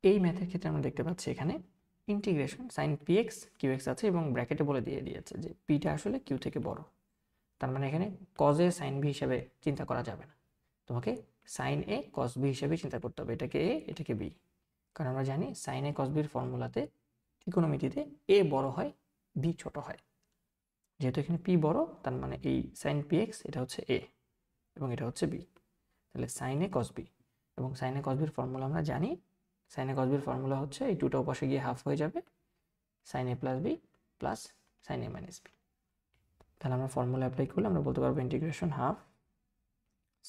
এই ম্যাথের ক্ষেত্রে আমরা দেখতে পাচ্ছি এখানে ইন্টিগ্রেশন সাইন px qx আছে এবং ব্র্যাকেটে বলে দিয়ে দিয়েছে যে পিটা আসলে কিউ থেকে বড়। তার মানে এখানে কজে সাইন বি হিসাবে চিন্তা করা যাবে না, তোমাকে সাইন এ কস বি হিসাবে চিন্তা করতে হবে। এটাকে এ, এটাকে বি। কারণ আমরা জানি সাইন এ কস বির ফর্মুলাতে ত্রিকোণমিতিতে এ বড় হয়, বি ছোট হয়। যেহেতু এখানে পি বড়, তার মানে এই সাইন px এটা হচ্ছে এ এবং এটা হচ্ছে বি। তাহলে সাইন এ কস বি, এবং সাইন এ কস বির ফর্মুলা আমরা জানি। সাইন এ কস বির ফর্মুলা হচ্ছে এই দুটো পাশে গিয়ে হাফ হয়ে যাবে, sine A plus B plus sine A minus B. তাহলে আমরা ফর্মুলা অ্যাপ্লাই করলে আমরা বলতে পারবো integration half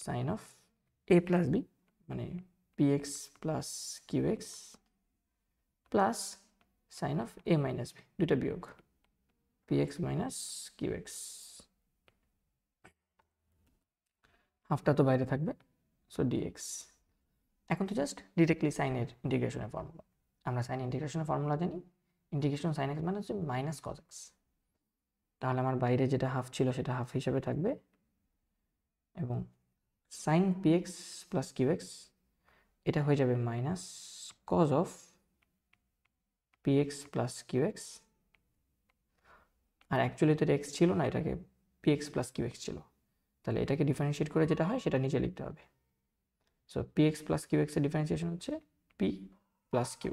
sine of A plus B মানে px plus qx plus sine of A minus B, দুটা বিয়োগ px মাইনাস qx। হাফটা তো বাইরে থাকবে, সো dx। এখন তো জাস্ট ডিরেক্টলি সাইনের ইন্টিগ্রেশনের ফর্মুলা। আমরা সাইন ইন্টিগ্রেশনের ফর্মুলা জানি, ইন্টিগ্রেশন সাইন এক্স মানে হচ্ছে মাইনাস কজ এক্স। তাহলে আমার বাইরে যেটা হাফ ছিল সেটা হাফ হিসাবে থাকবে, এবং সাইন px প্লাস qx এটা হয়ে যাবে minus cos of px plus qx। আর অ্যাকচুয়ালি তো এটা এক্স ছিল না, এটাকে px প্লাস qx ছিল। তাহলে এটাকে ডিফারেন্সিয়েট করে যেটা হয় সেটা নিচে লিখতে হবে। সো px প্লাস qx এর ডিফারেন্সিয়েশন হচ্ছে p প্লাস q।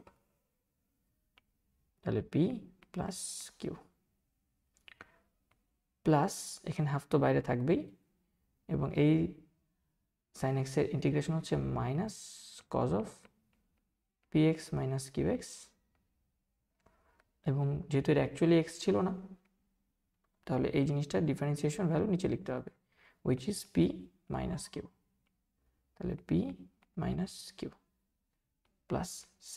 তাহলে p প্লাস q প্লাস এখানে হাফ তো বাইরে থাকবেই, এবং এই সাইন এক্স এর ইন্টিগ্রেশন হচ্ছে minus cos of px minus qx, এবং যেহেতু এটা অ্যাকচুয়ালি এক্স ছিল না তাহলে এই জিনিসটার ডিফারেন্সিয়েশন ভ্যালু নিচে লিখতে হবে, which is p minus q। তাহলে p minus q plus c,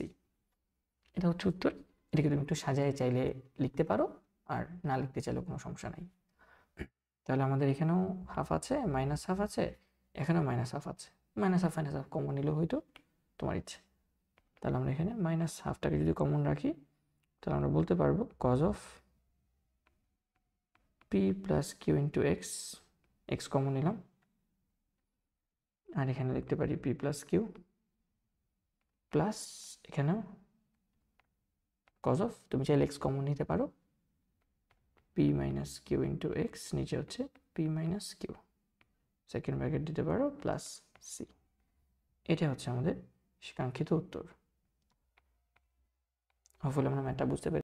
এটা হচ্ছে উত্তর। এটাকে তুমি একটু সাজায় চাইলে লিখতে পারো, আর না লিখতে চাইলেও কোনো সমস্যা নাই। তাহলে আমাদের এখানেও হাফ আছে, মাইনাস হাফ আছে, এখানেও মাইনাস হাফ আছে। মাইনাস হাফ কমন নিলেও হয়তো তোমার ইচ্ছে। তাহলে আমরা এখানে মাইনাস হাফটাকে যদি কমন রাখি তাহলে আমরা বলতে পারবো cos of P plus Q into X, X common নিলাম, আর এখানে লিখতে পারি পি প্লাস কিউ প্লাস এখানেও কজ অফ, তুমি চাইলে এক্স কমন নিতে পারো, P minus Q into X, নিচে হচ্ছে P minus Q, second bracket দিতে পারো প্লাস সি। এটা হচ্ছে আমাদের কাঙ্ক্ষিত উত্তর। হোপফুলি আমরা ম্যাথটা বুঝতে পেরেছি।